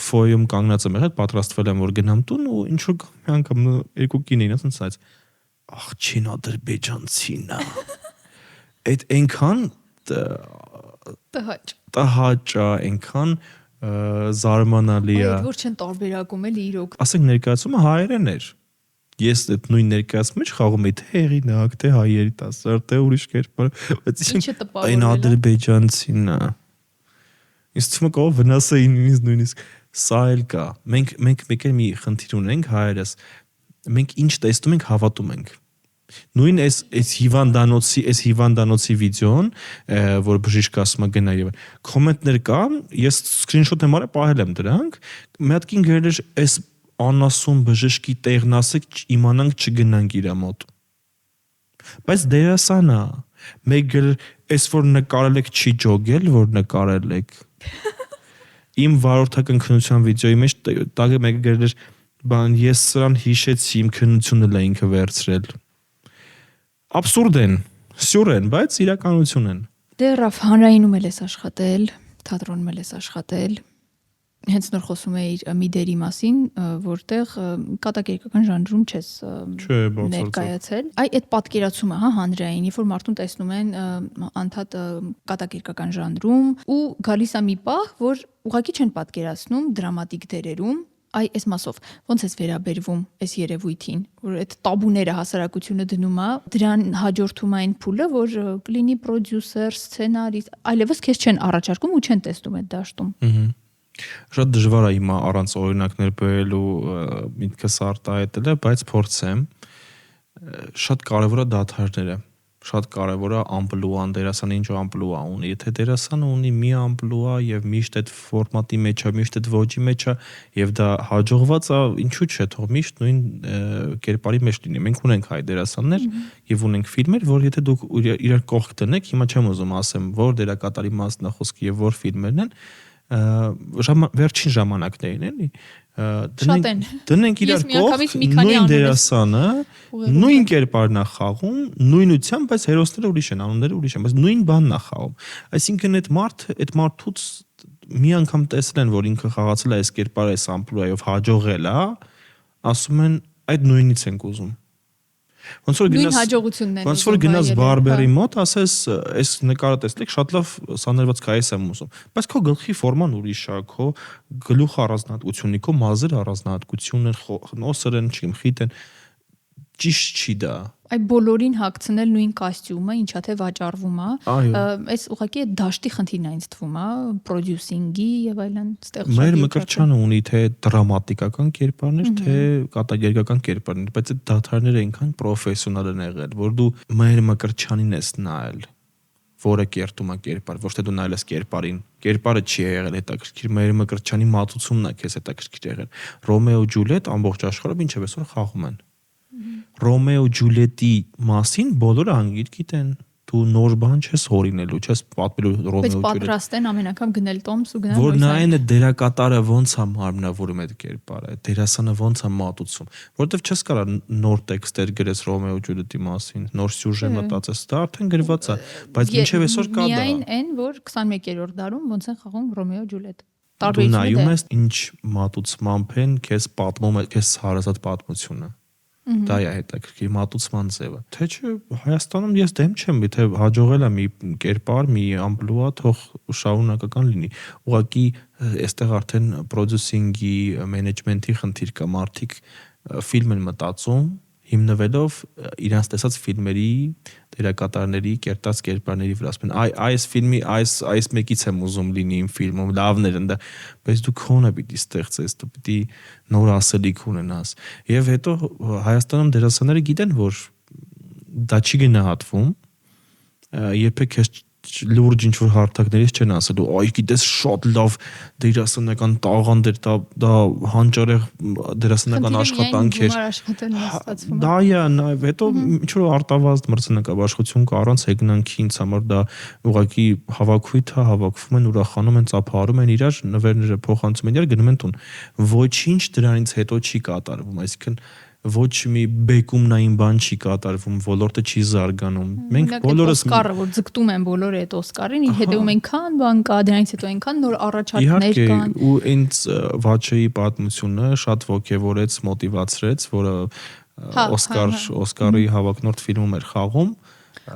ֆոյում կանգնած եմ եղել, պատրաստվել եմ որ գնամ տուն ու ինչ որ մի անգամ երկու կին էին ասած ասաց աղջին ադրբեջանցին է։ Այդ այնքան տհաճ է, այնքան զարմանալի է։ Այդ որ չեն տարբերակում էլի իրոք։ Ասենք ներկայացումը հայերեն էր։ Ես այդ նույն ներկայացումը խաղում էի թե հեղինակ, թե հայ երիտասարդ, թե ուրիշ կերպար, բայց այն ադրբեջանցին է։ Ինձ թվում է կարող վնասային նույնիսկ սա էլ կա։ Մենք մեկ էլ մի խնդիր ունենք հայերս։ Մենք ինչ տեսնում ենք, հավատում ենք։ Նույն այս հիվանդանոցի վիդեոն, որ բժիշկը ասում է գնա եւ կոմենտներ կա, ես սկրինշոթ եմ արել, պահել եմ դրանք։ Մի հատ կին գրել էր այս անասուն բժշկի տեղն ասեք, իմանանք չգնանք իր մոտ։ Բայց դերասան է։ Մեկ այս որ նկարել եք չի ջոգել, որ նկարել եք։ Իմ վարորդական քննության վիդեոյի մեջ տագը մեկը գրել էր բան ես սրան հիշեցի իմ քննությունը լա ինքը վերցրել։ Աբսուրդ են, սյուր են, բայց իրականություն են։ Դե Ռաֆ հանրայինում էլ ես աշխատել, թատրոնում էլ ես աշխատել։ Հենց նոր խոսում էիր մի դերի մասին, որտեղ կատակերգական ժանրում չես ներկայացել։ Այդ պատկերացումը, հա, հանրային, երբ որ մարդուն տեսնում են անդադ կատակերգական ժանրում ու գալիս է մի պահ, որ ուղղակի չեն պատկերացնում դրամատիկ դերերում, այս մասով ոնց էս վերաբերվում այս երևույթին, որ այդ տաբուները հասարակությունը դնում է, դրան հաջորդում այն փուլը, որ կլինի պրոդյուսեր, սցենարիստ, այլևս քեզ չեն առաջարկում ու չեն տեսնում այդ դաշտում։ Շատ դժվար է հիմա առանց օրինակներ բերելու միտքս արտահայտելը, բայց փորձեմ։ Շատ կարևոր է դադարները։ Շատ կարևոր է ամպլուան, դերասանը ինչ ամպլուա ունի։ Եթե դերասանը ունի մի ամպլուա եւ միշտ այդ ֆորմատի մեջ է, միշտ այդ ոճի մեջ է եւ դա հաջողված է, ինչու՞ չէ, թող միշտ նույն կերպարի մեջ լինի։ Մենք ունենք հայ դերասաններ եւ ունենք ֆիլմեր, որ եթե դուք իրար կողք դնեք, հիմա չեմ ուզում ասեմ, որ դերակատարի մասն է խոսքը եւ որ ֆիլմերն են, վերջին ժամանակներին էլի դնենք իրար կողք նույն դերասանը նույն կերպարն է խաղում նույնությամբ, բայց հերոսները ուրիշ են, անունները ուրիշ են, բայց նույն բանն է խաղում։ Այսինքն այդ մարդուց մի անգամ տեսել են, որ ինքը խաղացել է այս կերպարը, այս ամպլուայով հաջողել է, ասում են այդ նույնից ենք ուզում։ Ոնց որ գնաս բարբերի մոտ, ասես, այս նկարը տեսնեք, շատ լավ սաներված քայս եմ ուզում, բայց քո գլխի ֆորման ուրիշ է, քո գլուխը առանձնահատկությունի, քո մազերը առանձնահատկություն են, նոսր են, չգիտեմ, խիտ են, ճիշտ չի դա։ Այդ բոլորին հագցնել նույն կոստյումը, ինչա թե վաճառվում է, այս ուղղակի դաշտի խնդիրն է ինձ թվում, պրոդյուսինգի եւ այլն ստեղծել։ Մեր Մկրտչյանը ունի թե դրամատիկական կերպարներ, թե կատակերգական կերպարներ, բայց այդ դադարները այնքան պրոֆեսիոնալ են եղել, որ դու մեր Մկրտչյանին ես նայել, որը կերտում է կերպար, ոչ թե դու նայել ես կերպարին։ Կերպարը չի եղել հետաքրքիր, մեր Մկրտչյանի մատուցումն է քեզ հետաքրքիր եղել։ Ռոմեո Ջուլիետ ամբողջ աշխարհում ինչև այսօր խաղում են։ Ռոմեո Ջուլիետի մասին բոլորը անգիր գիտեն։ Դու նոր բան չես հորինելու, չես պատմելու Ռոմեո Ջուլիետ։ Բայց պատրաստ են ամեն անգամ գնել տոմս ու գնալ որ նայեն այդ դերակատարը ոնց է մարմնավորում այդ կերպարը, դերասանը ոնց է մատուցում, որովհետև չես կարող նոր տեքստեր գրես Ռոմեո Ջուլիետի մասին, նոր սյուժե մտածես, դա արդեն գրված է, բայց մինչև այսօր կա դա։ Միայն այն, որ 21-րդ դարում ոնց են խաղում Ռոմեո Ջուլիետ։ Դու նայում ես ինչ մատուցմամբ են քեզ պատմում, քեզ հարազատ պատմությունը։ Դա է հետաքրքիր մատուցման ձևը։ Թե չէ Հայաստանում ես դեմ չեմ, եթե հաջողել է մի կերպար, մի ամպլուա, թող շարունակական լինի։ Ուղղակի այստեղ արդեն պրոդյուսինգի, մենեջմենթի խնդիր կա, մարդիկ ֆիլմ են մտածում, հիմնվելով իրանց տեսած ֆիլմերի դերակատարների կերտած կերպարների վրա, ասում են այս ֆիլմի այս մեկից եմ ուզում լինի իմ ֆիլմում, լավներ են դա, բայց դու քոնը պիտի ստեղծես, դու պիտի նոր ասելիք ունենաս։ Եվ հետո Հայաստանում դերասանները գիտեն, որ դա չի գնահատվում, երբեք քեզ լուրջ ինչ որ հարթակներից չեն ասելու, այ գիտես շատ լավ դերասանական տաղանդ էր, դա հանճարեղ դերասանական աշխատանք էր։ Դա է, նաև հետո ինչ որ արտավազդ մրցանակով աշխատություն կա առանց հեգնանքի, ինձ համար դա ուղղակի հավաքույթ է, հավաքվում են, ուրախանում են, ծափահարում են իրար, նվերները փոխանցում են իրար, գնում են տուն։ Ոչինչ դրանից հետո չի կատարվում, այսինքն ոչ մի բեկումնային բան չի կատարվում, ոլորտը չի զարգանում։ Մենք բոլորս Օսկարը, որ ձգտում են բոլորը այդ Օսկարին, հետևում այնքան բան կա, դրանից հետո այնքան նոր առաջարկներ կան։ Ու ինձ Վաչեի պատմությունը շատ ոգևորեց, մոտիվացրեց, որը Օսկարի հավակնորդ ֆիլմում էր խաղում։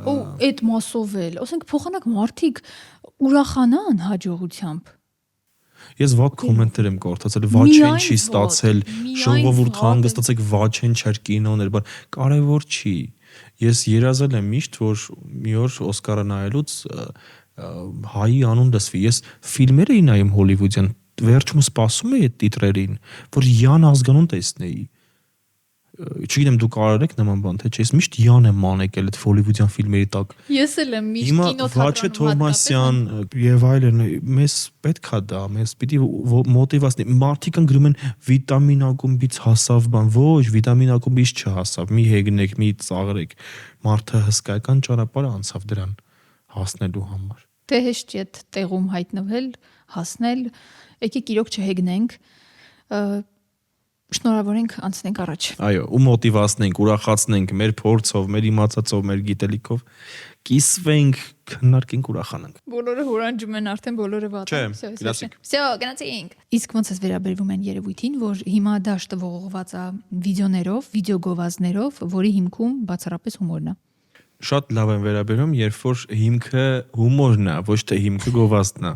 Ու այդ մասով էլ, ասենք փոխանակ մարդիկ ուրախանան հաջողությամբ։ Ես վատ կոմենտներ եմ կարդացել, Վաչեն չի ստացել, ժողովուրդ հանգստացեք, Վաչեն չէր կինոներ, բան կարևոր չի։ Ես երազել եմ միշտ, որ մի օր Օսկարը նայելուց հայի անուն լսվի։ Ես ֆիլմեր էի նայում հոլիվուդյան, վերջում սպասում էի այդ տիտրերին, որ Յան ազգանուն տեսնեի։ Չգիտեմ դու կարող եք նման բան թե չէ, ես միշտ Յան եմ մանեկել այդ հոլիվուդյան ֆիլմերի տակ։ Ես էլ եմ միշտ կինոթատրոնում Վաչե Թովմասյան եւ այլն, մեզ պետքա դա, մեզ պիտի մոտիվացնի։ Մարդիկ գրում են վիտամին ակումբից հասավ բան, ոչ, վիտամին ակումբից չհասավ, մի հեգնեք, մի ծաղրեք։ Մարդը հսկայական ճանապարհ անցավ դրան հասնելու համար։ Դե հեշտ չի այդ տեղում հայտնվել, հասնել, եկեք իրոք չհեգնենք, շնորհավորենք, անցնենք առաջ։ Այո, ու մոտիվացնենք, ուրախացնենք մեր փորձով, մեր իմացածով, մեր գիտելիքով, կիսվենք, քննարկենք, ուրախանանք։ Բոլորը հորանջում են, արդեն բոլորը վատ են։ Всё, գնացինք։ Իսկ ոնց է վերաբերվում են երևույթին, որ հիմա դաշտը ողողված է վիդեոներով, վիդեոգովազդներով, որի հիմքում բացառապես հումորն է։ Շատ լավ են վերաբերում, երբ որ հիմքը հումորն է, ոչ թե հիմքը գովազդն է։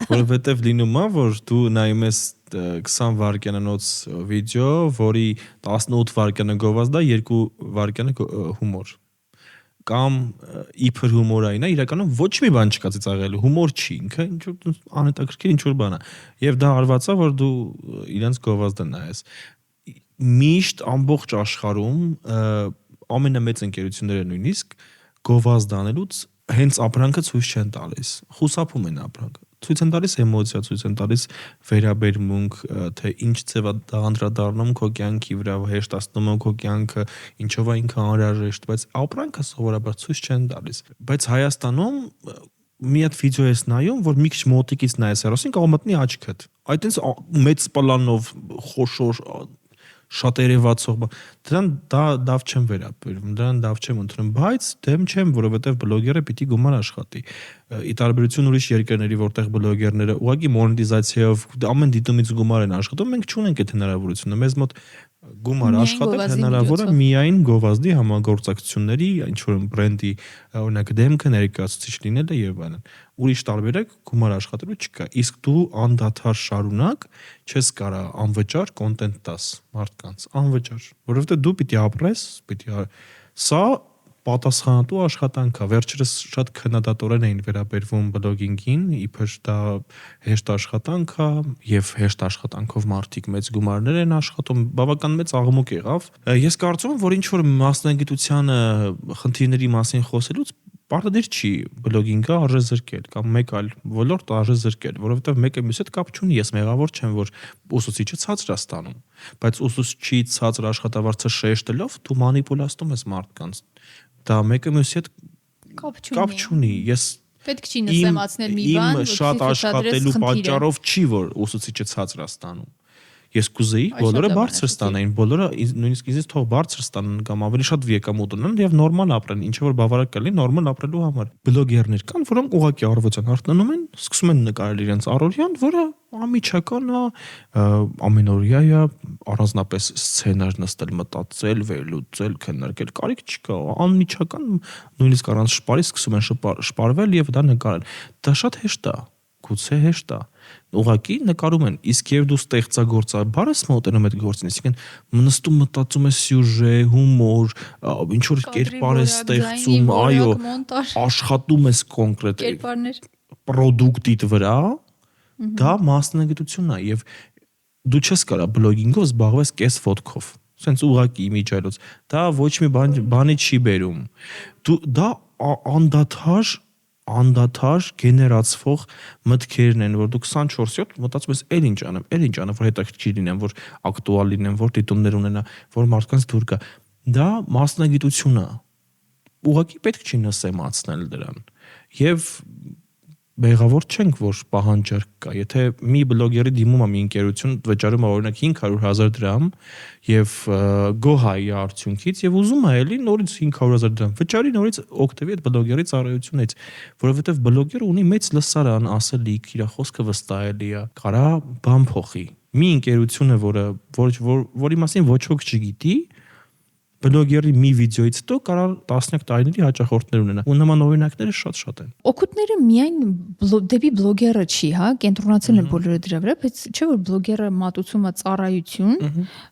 Որովհետև լինում է, որ դու նայում ես 20 վայրկյանանոց վիդեո, որի 18 վայրկյանը գովազդ է, 2 վայրկյանը հումոր։ Կամ իբր հումորային է, իրականում ոչ մի բան չկա ծիծաղելու, հումոր չի, ինքը ինչ որ անհետաքրքիր ինչ որ բան է։ Եվ դա արված է, որ դու իրենց գովազդը նայես։ Միշտ ամբողջ աշխարհում ամենամեծ ընկերությունները նույնիսկ գովազդ անելուց հենց ապրանքը ցույց չեն տալիս, խուսափում են ապրանքը։ Ցույց են տալիս էմոցիա, ցույց են տալիս վերաբերմունք, թե ինչ ձև է դա անդրադառնում քո կյանքի վրա, հեշտացնում է քո կյանքը, ինչով է ինքը անհրաժեշտ, բայց ապրանքը սովորաբար ցույց չեն տալիս։ Բայց Հայաստանում մի հատ վիդեո ես նայում, որ մի քիչ մոտիկից նայես հեռասին, կարող մտնի աչքդ։ Այդ այնց մեծ պլանով խոշոր շատ երևացող, դրան դավ չեմ վերաբերվում, դրան դավ չեմ ընդունում, բայց դեմ չեմ, որովհետև բլոգերը պիտի գումար աշխատի։ Ի տարբերություն ուրիշ երկրների, որտեղ բլոգերները ուղղակի մոնետիզացիայով ամեն դիտումից գումար են աշխատում, մենք չունենք այդ հնարավորությունը։ Մեզ մոտ գումար աշխատել հնարավոր է միայն գովազդի համագործակցությունների, ինչ որ բրենդի օրինակ դեմքը ներկայացուցիչ լինելը եւ այլն։ Ուրիշ տարբերակ գումար աշխատելու չկա։ Իսկ դու անդադար շարունակ չես կարա անվճար կոնտենտ տաս մարդկանց, անվճար, որովհետեւ դու պիտի ապրես, սա պատասխանատու աշխատանք է։ Վերջերս շատ քննադատորեն էին վերաբերվում բլոգինգին, իբր դա հեշտ աշխատանք է եւ հեշտ աշխատանքով մարդիկ մեծ գումարներ են աշխատում, բավական մեծ աղմուկ եղավ։ Ես կարծում եմ, որ ինչ որ մասնագիտությանը խնդիրների մասին խոսելուց պարտադիր չի բլոգինգը արժե զրկել կամ մեկ այլ ոլորտ արժե զրկել, որովհետեւ մեկը մյուսի հետ կապ չունի, ես մեղավոր չեմ, որ ուսուցիչը ցածր է ստանում, բայց ուսուցչի ցածր աշխատավարձը շեշտելով դու մանիպուլացնում ես մարդկանց։ Դա մեկը մյուսի հետ կապ չունի։ Ես պետք չի նսեմացնել մի բան, որ շատ աշխատելու պատճառով չի, որ ուսուցիչը ցածր է ստանում։ Ես կուզեի բոլորը բարձր ստանային, բոլորը նույնիսկ ինձ թող բարձր ստանան կամ ավելի շատ եկամուտ ունենան եւ նորմալ ապրեն, ինչը որ բավարար կլինի նորմալ ապրելու համար։ Բլոգերներ կան, որոնք ուղղակի առավոտյան արթնանում են, սկսում են նկարել իրենց առօրյան, որը ամիջական է, ամենօրյա է, առանձնապես սցենար նստել, մտածել, վերլուծել, քննարկել, կարիք չկա, անմիջական նույնիսկ առանց շպարի սկսում են շպարվել եւ դա նկարել։ Դա շատ հեշտ է, գուցե հեշտ է։ Ուղղակի նկարում են, իսկ եւ դու ստեղծագործաբար ես մոտենում այդ գործին, այսինքն նստում մտածում ես սյուժե, հումոր, ինչ որ կերպար ես ստեղծում, այո, աշխատում ես կոնկրետ կերպարներ պրոդուկտիդ վրա, դա մասնագիտություն է եւ դու չես կարա բլոգինգով զբաղվես կես ֆոտքով, sense ուղղակի իմիջայլոց, դա ոչ մի բանի չի բերում։ Դու դա անդադար անդադար գեներացվող մտքերն են, որ դու 24/7 մտածում ես, էլ ինչ անեմ, որ հետաքրքիր լինեմ, որ ակտուալ լինեմ, որ դիտումներ ունենա, որ մարդկանց դուր գա։ Դա մասնագիտություն է։ Ուղղակի պետք չի նսեմացնել դրան։ Եվ մեղավոր չենք, որ պահանջարկ կա։ Եթե մի բլոգերի դիմում է մի ընկերություն, վճարում է օրինակ 500,000 դրամ եւ գոհայի արդյունքից եւ ուզում է էլի նորից 500,000 դրամ վճարի, նորից օգտվի այդ բլոգերի ծառայությունից, որովհետեւ բլոգերը ունի մեծ լսարան, ասելիք, իր խոսքը վստահելի է, կարա բան փոխի։ Մի ընկերությունը, որի մասին ոչ ոք չգիտի, բլոգերի մի վիդեոից հետո կարող տասնյակ տարիների հաճախորդներ ունենա։ Ու նման օրինակները շատ են։ Օգուտները միայն դեպի բլոգերը չի, հա, կենտրոնացել են բոլորը դրա վրա, բայց չէ որ բլոգերը մատուցում է ծառայություն,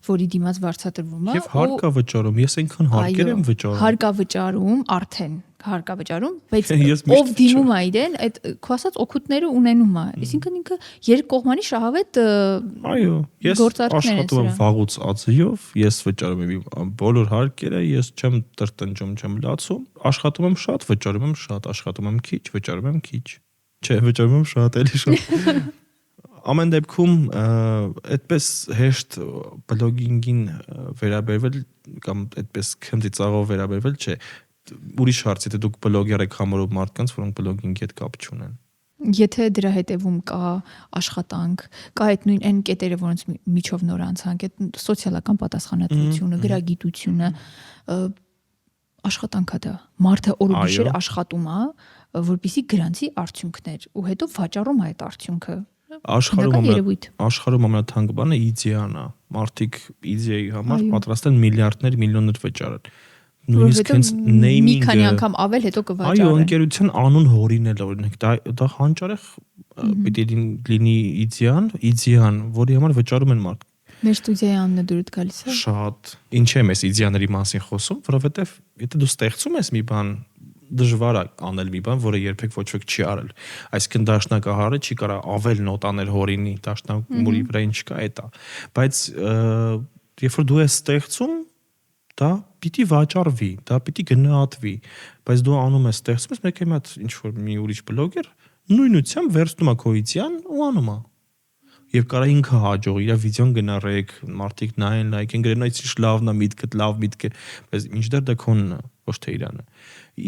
որի դիմաց վարձատրվում է։ Եվ հարկա վճարում, ես այնքան հարկեր եմ վճարում։ Հարկա վճարում արդեն հարկա վճարում, բայց ով դիմում է իրեն, այդ քո ասած օգուտները ունենում է։ Այսինքն ինքը երկկողմանի շահավետ գործարքներ են։ Այո, ես աշխատում եմ վաղուց ածիով, ես վճարում եմ բոլոր հարկերը, ես չեմ տրտնջում, չեմ լացում, աշխատում եմ շատ, վճարում եմ շատ, աշխատում եմ քիչ, վճարում եմ քիչ։ Չէ, վճարում եմ շատ, էլի շատ։ Ամեն դեպքում այդպես հեշտ բլոգինգին վերաբերվել կամ այդպես քննիծաղով վերաբերվել չէ։ Ուրիշ հարց, եթե դուք բլոգեր եք համարում մարդկանց, որոնք բլոգինգի հետ կապ չունեն։ Եթե դրա հետևում կա աշխատանք, կա այդ նույն այն կետերը, որոնց միջով նոր անցանք, այդ սոցիալական պատասխանատվությունը, գրագիտությունը, աշխատանքա դա։ Մարդը օր ու գիշեր աշխատում է, որպեսզի գրանցի արդյունքներ, ու հետո վաճառում է այդ արդյունքը։ Աշխարհում ամենաթանկ բանը իդեան է։ Մարդիկ իդեայի համար պատրաստ են միլիարդներ, միլիոններ վճարել։ Նույնիսկ հենց նեյմինգը մի քանի անգամ ավել հետո կվաճառեն։ Այո, ընկերության անուն հորինել օրինակ, դա հանճարեղ պիտի լինի իդեան, որի համար վճարում են մարդիկ։ Մեր ստուդիայի անունը դուրս գալիս է։ Շատ։ Ինչ եմ ես իդեաների մասին խոսում, որովհետև եթե դու ստեղծում ես մի բան, դժվար է անել մի բան, որը երբեք ոչ ոք չի արել։ Այսինքն դաշնակահարը չի կարա ավել նոտաներ հորինի, դաշնակումուրի վրա ինչ կա, այդ է։ Բայց երբ որ դու ես ստեղծում, դա պիտի վաճառվի, դա պիտի գնահատվի, բայց դու անում ես, ստեղծում ես մեկ հատ ինչ որ մի ուրիշ բլոգեր, նույնությամբ վերցնում է քո իդեան ու անում է։ Եվ կարա ինքը հաջող, իր վիդեոն գնահարեք, մարդիկ նայեն, լայքեն, գրեն, այս ինչ լավն է միտքը, լավ միտք է, բայց մինչդեռ դա քոնն է, ոչ թե իրանը։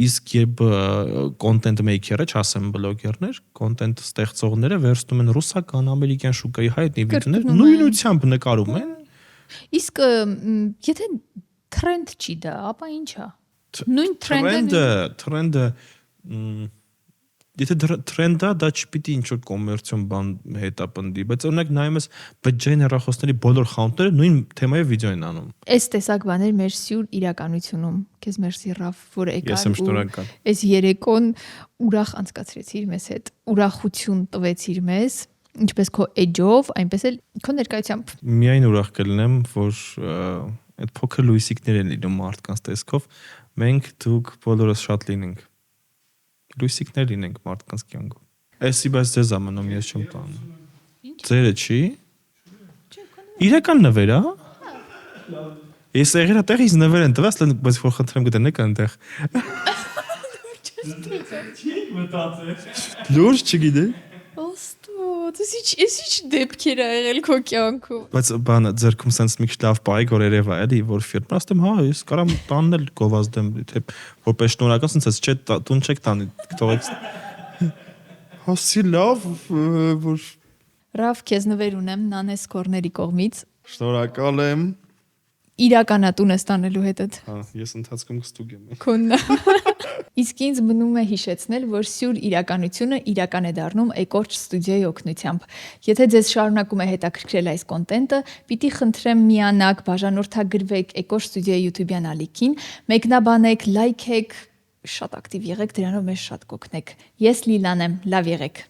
Իսկ երբ content maker-ը, չասեմ բլոգերներ, content ստեղծողները վերցնում են ռուսական, ամերիկյան շուկայի հայտնի վիդեոներ, նույնությամբ նկարում են։ Իսկ եթե trend չի դա, ապա ինչ է։ Նույն trend-ը եթե trend-ը դա չպիտի ինչ-որ կոմերցիոն բան հետապնդի, բայց օրինակ նայում ես բջջային հեռախոսների բոլոր խանութները նույն թեմայով վիդեո են անում։ Այս տեսակ բաներ մեր սյուր իրականությունում։ Քեզ մերսի Ռաֆ, որ եկար։ Ես եմ շնորհակալ։ Այս երեկոն ուրախ անցկացրեցիր մեզ հետ, ուրախություն տվեցիր մեզ, ինչպես քո edge-ով, այնպես էլ քո ներկայությամբ։ Միայն ուրախ կլինեմ, որ այդ փոքր լույսիկներ են լինում մարդկանց տեսքով, մենք դուք բոլորս շատ լինենք։ Լույսիկներ լինենք մարդկանց կյանքում։ Էսի բայց ձեզ ամնում ես չեմ տանում։ Ձերը չի։ Իրական նվեր, հա։ Ես եղերա տեղից նվեր են տված, բայց որ խնդրեմ գտնեք այնտեղ։ Չի մտածել։ Լուրջ չգիտե։ Ոստո, ես ինչ դեպքեր ա եղել քո կյանքում։ Բայց բանը ձերքում sense մի քիչ լավ բայ գորերև է, էլի, որ ֆիրմ ասեմ, հա, ես կարամ տանել գովազդեմ, թե որպես շնորհակալ sense չէ, տուն չեք տանի, թողեք։ Հասի լավ, որ Ռաֆ, քեզ նվեր ունեմ Նանես Կորների կողմից։ Շնորհակալ եմ։ Իրականատուն ես տանելու հետդ։ Հա, ես ընթացքում կստուգեմ։ Քոննա։ Իսկ ինձ մնում է հիշեցնել, որ սյուր իրականությունը իրական է դառնում Էկորջ ստուդիոյի օգնությամբ։ Եթե ձեզ շարունակում է հետաքրքրել այս կոնտենտը, պիտի խնդրեմ միանաք, բաժանորդագրվեք Էկորջ ստուդիոյի YouTube-յան ալիքին, մեկնաբանեք, լայքեք, շատ ակտիվ եղեք, դրանով մեզ շատ կօգնեք։ Ես Լիլան եմ, լավ եղեք։